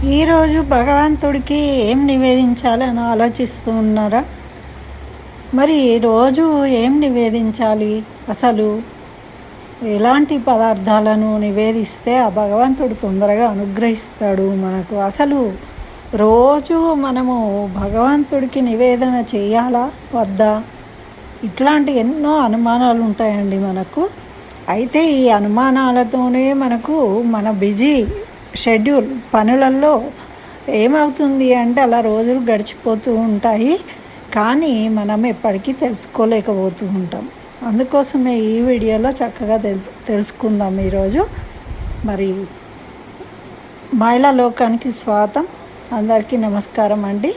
ఈరోజు భగవంతుడికి ఏం నివేదించాలని ఆలోచిస్తూ ఉన్నారా? మరి రోజు ఏం నివేదించాలి? అసలు ఎలాంటి పదార్థాలను నివేదిస్తే ఆ భగవంతుడు తొందరగా అనుగ్రహిస్తాడు మనకు? అసలు రోజు మనము భగవంతుడికి నివేదన చేయాలా వద్దా? ఇట్లాంటి ఎన్నో అనుమానాలు ఉంటాయండి మనకు. అయితే ఈ అనుమానాలతోనే మనకు మన బిజీ షెడ్యూల్ పనులలో ఏమవుతుంది అంటే అలా రోజులు గడిచిపోతూ ఉంటాయి, కానీ మనం ఎప్పటికీ తెలుసుకోలేకపోతూ ఉంటాం. అందుకోసమే ఈ వీడియోలో చక్కగా తెలుసుకుందాం ఈరోజు. మరి మహిళా లోకానికి స్వాగతం. అందరికీ నమస్కారం అండి.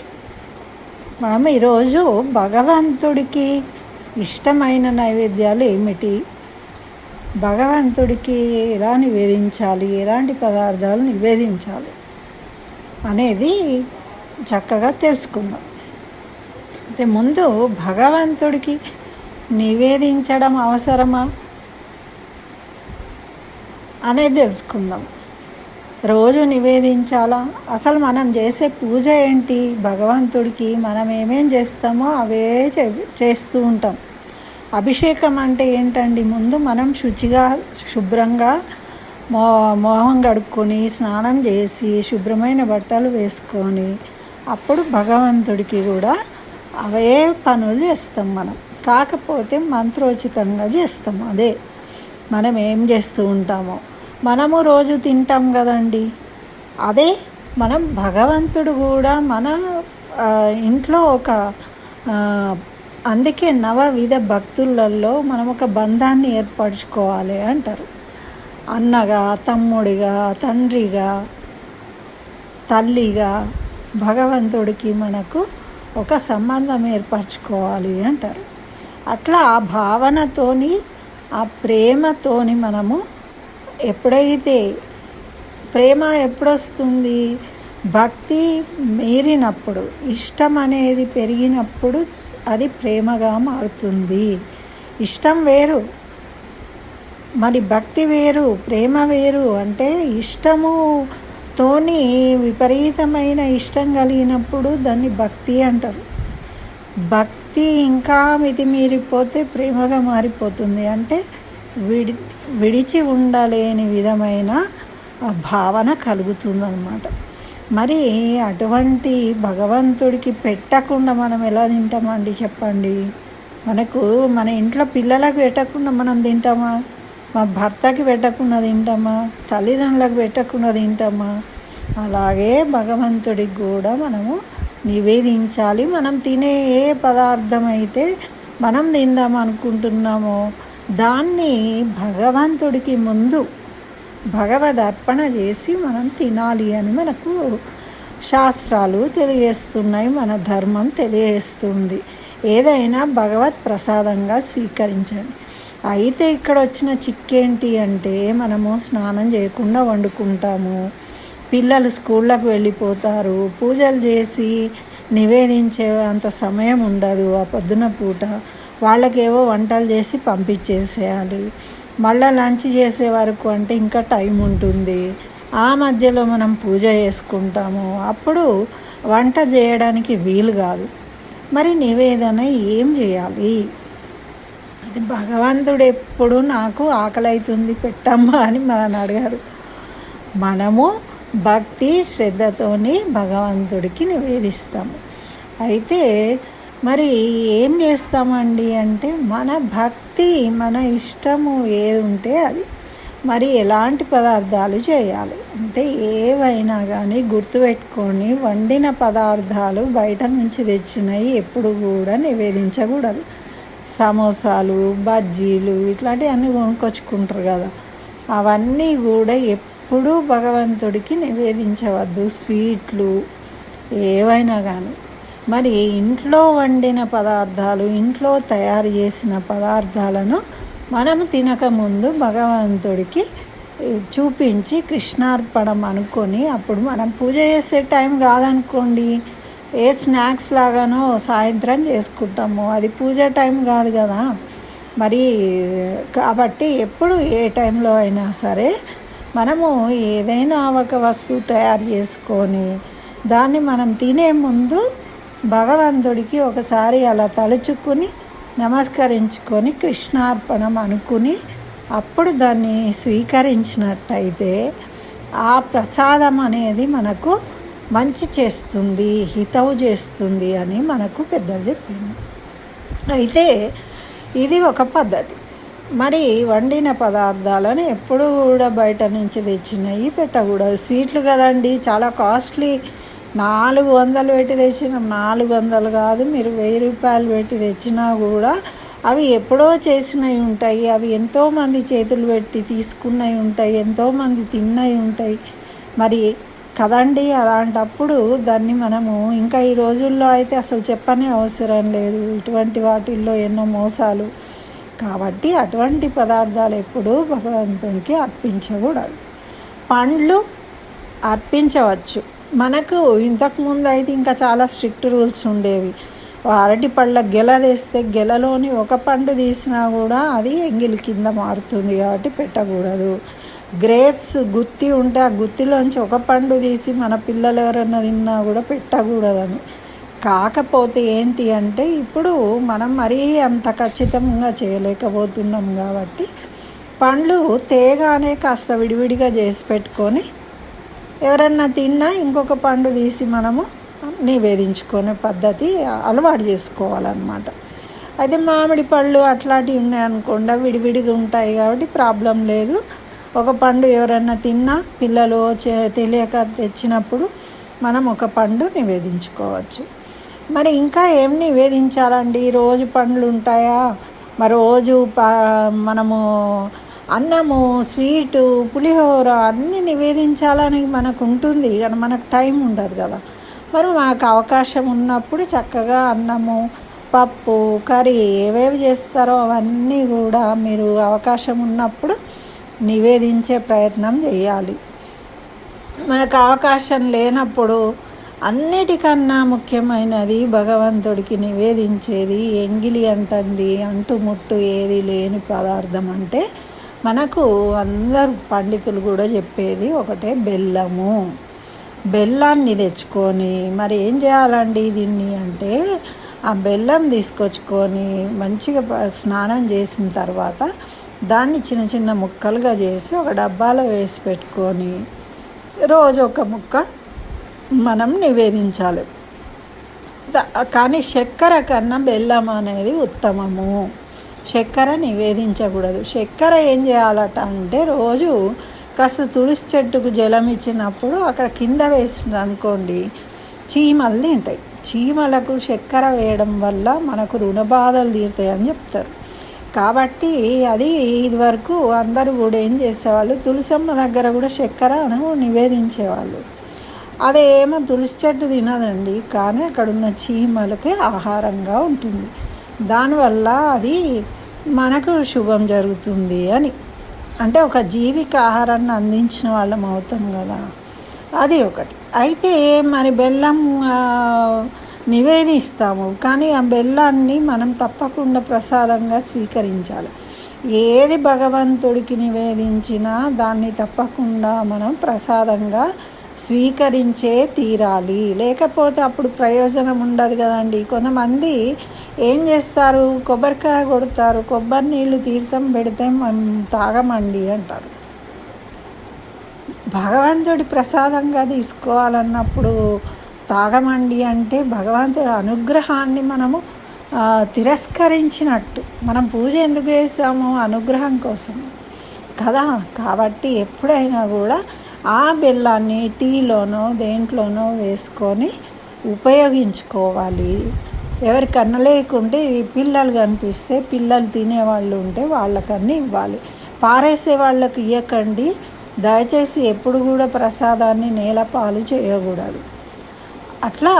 మనం ఈరోజు భగవంతుడికి ఇష్టమైన నైవేద్యాలు ఏమిటి, భగవంతుడికి ఎలా నివేదించాలి, ఎలాంటి పదార్థాలు నివేదించాలి అనేది చక్కగా తెలుసుకుందాం. అయితే ముందు భగవంతుడికి నివేదించడం అవసరమా అనేది తెలుసుకుందాం. రోజు నివేదించాలా? అసలు మనం చేసే పూజ ఏంటి? భగవంతుడికి మనం ఏమేం చేస్తామో అవే చేస్తూ ఉంటాం. అభిషేకం అంటే ఏంటండి? ముందు మనం శుభ్రంగా మొహం కడుక్కొని స్నానం చేసి శుభ్రమైన బట్టలు వేసుకొని అప్పుడు భగవంతుడికి కూడా అవే పనులు చేస్తాం మనం. కాకపోతే మంత్రోచితంగా చేస్తాం. అదే మనం ఏం చేస్తూ ఉంటామో. మనము రోజు తింటాం కదండి, అదే మనం భగవంతుడు కూడా మన ఇంట్లో ఒక అందుకే నవవిధ భక్తులలో మనం ఒక బంధాన్ని ఏర్పరచుకోవాలి అంటారు. అన్నగా, తమ్ముడిగా, తండ్రిగా, తల్లిగా భగవంతుడికి మనకు ఒక సంబంధం ఏర్పరచుకోవాలి అంటారు. అట్లా ఆ భావనతోని, ఆ ప్రేమతోని మనము ఎప్పుడైతే ప్రేమ ఎప్పుడొస్తుంది? భక్తి మీరినప్పుడు, ఇష్టం అనేది పెరిగినప్పుడు అది ప్రేమగా మారుతుంది. ఇష్టం వేరు, మరి భక్తి వేరు, ప్రేమ వేరు. అంటే ఇష్టముతోని విపరీతమైన ఇష్టం కలిగినప్పుడు దాన్ని భక్తి అంటారు. భక్తి ఇంకా మితిమీరిపోతే ప్రేమగా మారిపోతుంది. అంటే విడిచి ఉండలేని విధమైన భావన కలుగుతుందన్నమాట. మరి అటువంటి భగవంతుడికి పెట్టకుండా మనం ఎలా తింటామండి చెప్పండి? మన ఇంట్లో పిల్లలకు పెట్టకుండా మనం తింటామా? మా భర్తకి పెట్టకుండా తింటామా? తల్లిదండ్రులకు పెట్టకుండా తింటామా? అలాగే భగవంతుడికి కూడా మనము నివేదించాలి. మనం తినే ఏ పదార్థం అయితే మనం తిందాం అనుకుంటున్నామో దాన్ని భగవంతుడికి ముందు భగవద్ అర్పణ చేసి మనం తినాలి అని మనకు శాస్త్రాలు తెలియజేస్తున్నాయి, మన ధర్మం తెలియజేస్తుంది. ఏదైనా భగవత్ ప్రసాదంగా స్వీకరించండి. అయితే ఇక్కడ వచ్చిన చిక్కేంటి అంటే మనము స్నానం చేయకుండా వండుకుంటాము, పిల్లలు స్కూళ్ళకు వెళ్ళిపోతారు, పూజలు చేసి నివేదించే అంత సమయం ఉండదు. ఆ పొద్దున పూట వాళ్ళకేవో వంటలు చేసి పంపించేసేయాలి. మళ్ళీ లంచ్ చేసే వరకు అంటే ఇంకా టైం ఉంటుంది. ఆ మధ్యలో మనం పూజ చేసుకుంటాము, అప్పుడు వంట చేయడానికి వీలు కాదు. మరి నివేదన ఏం చేయాలి? అది భగవంతుడు ఎప్పుడు నాకు ఆకలి అవుతుంది పెట్టమ్మా అని మనల్ని అడిగారు. మనము భక్తి శ్రద్ధతోని భగవంతుడికి నివేదిస్తాము. అయితే మరి ఏం చేస్తామండి అంటే మన భక్తి, మన ఇష్టము ఏది ఉంటే అది. మరి ఎలాంటి పదార్థాలు చేయాలి అంటే ఏవైనా కానీ గుర్తుపెట్టుకొని, వండిన పదార్థాలు బయట నుంచి తెచ్చినవి ఎప్పుడు కూడా నివేదించకూడదు. సమోసాలు, బజ్జీలు ఇట్లాంటివన్నీ కొనుక్కొచ్చుకుంటారు కదా, అవన్నీ కూడా ఎప్పుడూ భగవంతుడికి నివేదించవద్దు. స్వీట్లు ఏవైనా కానీ మరి ఇంట్లో వండిన పదార్థాలు, ఇంట్లో తయారు చేసిన పదార్థాలను మనం తినకముందు భగవంతుడికి చూపించి కృష్ణార్పణం అనుకొని అప్పుడు మనం పూజ చేసే టైం కాదనుకోండి, ఏ స్నాక్స్ లాగానో సాయంత్రం చేసుకుంటాము, అది పూజ టైం కాదు కదా. మరి కాబట్టి ఎప్పుడు ఏ టైంలో అయినా సరే మనము ఏదైనా ఒక వస్తువు తయారు చేసుకొని దాన్ని మనం తినే ముందు భగవంతుడికి ఒకసారి అలా తలుచుకుని నమస్కరించుకొని కృష్ణార్పణం అనుకుని అప్పుడు దాన్ని స్వీకరించినట్టయితే ఆ ప్రసాదం అనేది మనకు మంచి చేస్తుంది, హితవు చేస్తుంది అని మనకు పెద్దలు చెప్పింది. అయితే ఇది ఒక పద్ధతి. మరి వండిన పదార్థాలను ఎప్పుడు కూడా బయట నుంచి తెచ్చినవి పెట్టకూడదు. స్వీట్లు కదండి, చాలా కాస్ట్లీ. 400 పెట్టి తెచ్చినాం, 400 కాదు, మీరు 1000 రూపాయలు పెట్టి తెచ్చినా కూడా అవి ఎప్పుడో చేసినవి ఉంటాయి, అవి ఎంతోమంది చేతులు పెట్టి తీసుకున్నవి ఉంటాయి, ఎంతోమంది తిన్నవి ఉంటాయి మరి కదండి. అలాంటప్పుడు దాన్ని మనము ఇంకా ఈ రోజుల్లో అయితే అసలు చెప్పనే అవసరం లేదు, ఇటువంటి వాటిల్లో ఎన్నో మోసాలు. కాబట్టి అటువంటి పదార్థాలు ఎప్పుడూ భగవంతునికి అర్పించకూడదు. పండ్లు అర్పించవచ్చు. మనకు ఇంతకుముందు అయితే ఇంకా చాలా స్ట్రిక్ట్ రూల్స్ ఉండేవి. అరటి పళ్ళ గెల తీస్తే గెలలోని ఒక పండు తీసినా కూడా అది ఎంగిలి కింద మారుతుంది, కాబట్టి పెట్టకూడదు. గ్రేప్స్ గుత్తి ఉంటే ఆ గుత్తిలోంచి ఒక పండు తీసి మన పిల్లలు ఎవరన్నా తిన్నా కూడా పెట్టకూడదని. కాకపోతే ఏంటి అంటే ఇప్పుడు మనం మరీ అంత ఖచ్చితంగా చేయలేకపోతున్నాం కాబట్టి పండ్లు తేగానే కాస్త విడివిడిగా చేసి పెట్టుకొని ఎవరన్నా తిన్నా ఇంకొక పండు తీసి మనము నివేదించుకునే పద్ధతి అలవాటు చేసుకోవాలన్నమాట. అయితే మామిడి పళ్ళు అట్లాంటివి ఉన్నాయనుకోండి, విడివిడిగా ఉంటాయి కాబట్టి ప్రాబ్లం లేదు. ఒక పండు ఎవరన్నా తిన్నా పిల్లలు తెలియక తెచ్చినప్పుడు మనం ఒక పండు నివేదించుకోవచ్చు. మరి ఇంకా ఏం నివేదించాలండి? రోజు పండ్లు ఉంటాయా? మరి రోజు మనము అన్నము, స్వీటు, పులిహోర అన్నీ నివేదించాలని మనకు ఉంటుంది కానీ మనకు టైం ఉండదు కదా. మరి మాకు అవకాశం ఉన్నప్పుడు చక్కగా అన్నము, పప్పు, కర్రీ ఏవేవి చేస్తారో అవన్నీ కూడా మీరు అవకాశం ఉన్నప్పుడు నివేదించే ప్రయత్నం చేయాలి. మనకు అవకాశం లేనప్పుడు అన్నిటికన్నా ముఖ్యమైనది భగవంతుడికి నివేదించేది ఎంగిలి అంటుంది అంటుముట్టు ఏది లేని పదార్థం అంటే మనకు అందరు పండితులు కూడా చెప్పేది ఒకటే, బెల్లము. బెల్లాన్ని తెచ్చుకొని మరి ఏం చేయాలండి దీన్ని అంటే ఆ బెల్లం తీసుకొచ్చుకొని మంచిగా స్నానం చేసిన తర్వాత దాన్ని చిన్న చిన్న ముక్కలుగా చేసి ఒక డబ్బాలో వేసి పెట్టుకొని రోజు ఒక ముక్క మనం నివేదించాలి. కానీ చక్కెర కన్నా బెల్లం అనేది ఉత్తమము. చక్కెర నివేదించకూడదు. చక్కెర ఏం చేయాలట అంటే రోజు కాస్త తులసి చెట్టుకు జలం ఇచ్చినప్పుడు అక్కడ కింద వేసిన అనుకోండి చీమలు తింటాయి. చీమలకు చక్కెర వేయడం వల్ల మనకు రుణబాధలు తీరుతాయని చెప్తారు. కాబట్టి అది ఇదివరకు అందరూ కూడా ఏం చేసేవాళ్ళు, తులసమ్మ దగ్గర కూడా చక్కెరను నివేదించేవాళ్ళు. అదేమో తులసి చెట్టు తినదండి, కానీ అక్కడ ఉన్న చీమలకి ఆహారంగా ఉంటుంది. దానివల్ల అది మనకు శుభం జరుగుతుంది అని, అంటే ఒక జీవికి ఆహారాన్ని అందించిన వాళ్ళం అవుతాం కదా, అది ఒకటి. అయితే మరి బెల్లం నివేదిస్తాము, కానీ ఆ బెల్లాన్ని మనం తప్పకుండా ప్రసాదంగా స్వీకరించాలి. ఏది భగవంతుడికి నివేదించినా దాన్ని తప్పకుండా మనం ప్రసాదంగా స్వీకరించే తీరాలి, లేకపోతే అప్పుడు ప్రయోజనం ఉండదు కదండి. కొంతమంది ఏం చేస్తారు, కొబ్బరికాయ కొడతారు, కొబ్బరి నీళ్ళు తీర్థం పెడితే మేము తాగమండి అంటారు. భగవంతుడి ప్రసాదంగా తీసుకోవాలన్నప్పుడు తాగమండి అంటే భగవంతుడి అనుగ్రహాన్ని మనము తిరస్కరించినట్టు. మనం పూజ ఎందుకు చేసాము? అనుగ్రహం కోసం కదా. కాబట్టి ఎప్పుడైనా కూడా ఆ బెల్లాన్ని టీలోనో దేంట్లోనో వేసుకొని ఉపయోగించుకోవాలి. ఎవరికన్నా లేకుంటే పిల్లలు కనిపిస్తే పిల్లలు తినేవాళ్ళు ఉంటే వాళ్ళకన్నీ ఇవ్వాలి. పారేసే వాళ్ళకి ఇవ్వకండి దయచేసి. ఎప్పుడు కూడా ప్రసాదాన్ని నేలపాలు చేయకూడదు. అట్లా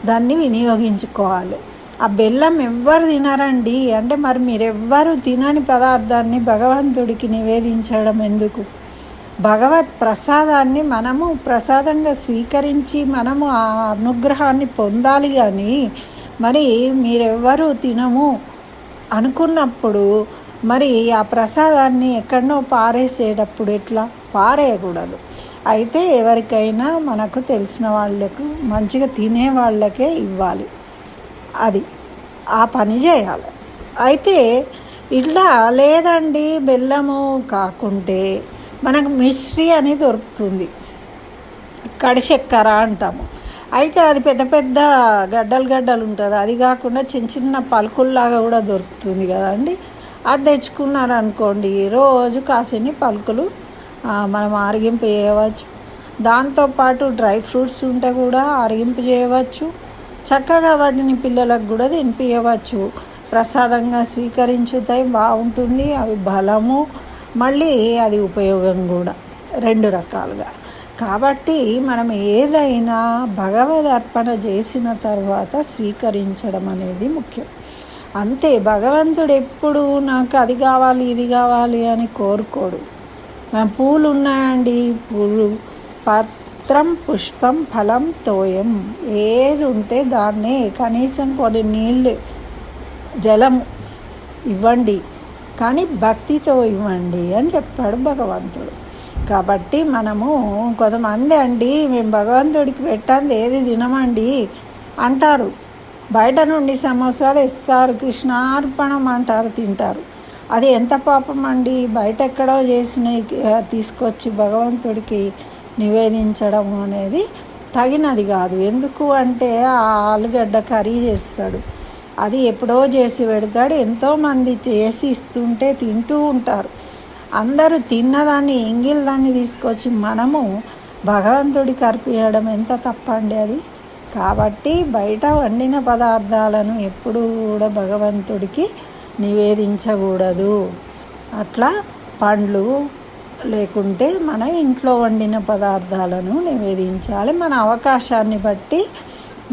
దాన్ని వినియోగించుకోవాలి. ఆ బెల్లం ఎవ్వరు తినరండి అంటే మరి మీరెవ్వరు తినని పదార్థాన్ని భగవంతుడికి నివేదించడం ఎందుకు? భగవత్ ప్రసాదాన్ని మనము ప్రసాదంగా స్వీకరించి మనము ఆ అనుగ్రహాన్ని పొందాలి. కానీ మరి మీరెవ్వరూ తినము అనుకున్నప్పుడు మరి ఆ ప్రసాదాన్ని ఎక్కడనో పారేసేటప్పుడు ఎట్లా? పారేయకూడదు. అయితే ఎవరికైనా మనకు తెలిసిన వాళ్ళకు మంచిగా తినే వాళ్ళకే ఇవ్వాలి. అది ఆ పని చేయాలి. అయితే ఇట్లా లేదండి బెల్లము కాకుంటే మనకు మిశ్రీ అని దొరుకుతుంది, కడిచెక్కర అంటాము. అయితే అది పెద్ద పెద్ద గడ్డలు ఉంటుంది. అది కాకుండా చిన్న చిన్న పలుకుల్లాగా కూడా దొరుకుతుంది కదండి. అది తెచ్చుకున్నారనుకోండి, రోజు కాసిని పలుకులు మనం ఆరగింపు చేయవచ్చు. దాంతోపాటు డ్రై ఫ్రూట్స్ ఉంటే కూడా ఆరగింపు చేయవచ్చు. చక్కగా వాటిని పిల్లలకు కూడా తినిపించవచ్చు. ప్రసాదంగా స్వీకరించుతాయి, బాగుంటుంది. అవి బలము, మళ్ళీ అది ఉపయోగం కూడా, 2 రకాలుగా. కాబట్టి మనం ఏదైనా భగవద్ అర్పణ చేసిన తర్వాత స్వీకరించడం అనేది ముఖ్యం. అంతే. భగవంతుడు ఎప్పుడు నాకు అది కావాలి ఇది కావాలి అని కోరుకోడు. పూలు ఉన్నాయండి, పూలు, పత్రం, పుష్పం, ఫలం, తోయం, ఏది ఉంటే దాన్నే కనీసం కొన్ని నీళ్ళు, జలం ఇవ్వండి, కానీ భక్తితో ఇవ్వండి అని చెప్పాడు భగవంతుడు. కాబట్టి మనము కొంతమంది అండి, మేము భగవంతుడికి పెట్టండి ఏది తినమండి అంటారు. బయట నుండి సమోసాలు ఇస్తారు, కృష్ణార్పణం అంటారు, తింటారు. అది ఎంత పాపం అండి. బయట ఎక్కడో చేసిన తీసుకొచ్చి భగవంతుడికి నివేదించడం అనేది తగినది కాదు. ఎందుకు అంటే ఆ ఆలుగడ్డ కర్రీ చేస్తాడు, అది ఎప్పుడో చేసి పెడతాడు. ఎంతోమంది చేసి ఇస్తుంటే తింటూ ఉంటారు. అందరూ తిన్నదాన్ని, ఎంగిల్దాన్ని తీసుకొచ్చి మనము భగవంతుడికి అర్పించడం ఎంత తప్పండి అది. కాబట్టి బయట వండిన పదార్థాలను ఎప్పుడూ కూడా భగవంతుడికి నివేదించకూడదు. అట్లా పండ్లు లేకుంటే మన ఇంట్లో వండిన పదార్థాలను నివేదించాలి. మన అవకాశాన్ని బట్టి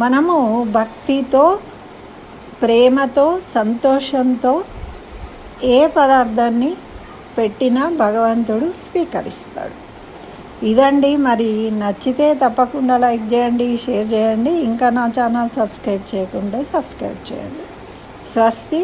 మనము భక్తితో, ప్రేమతో, సంతోషంతో ఏ పదార్థాన్ని పెట్టినా భగవంతుడు స్వీకరిస్తాడు. ఇదండి. మరి నచ్చితే తప్పకుండా లైక్ చేయండి, షేర్ చేయండి. ఇంకా నా ఛానల్ సబ్స్క్రైబ్ చేయకుంటే సబ్స్క్రైబ్ చేయండి. స్వస్తి.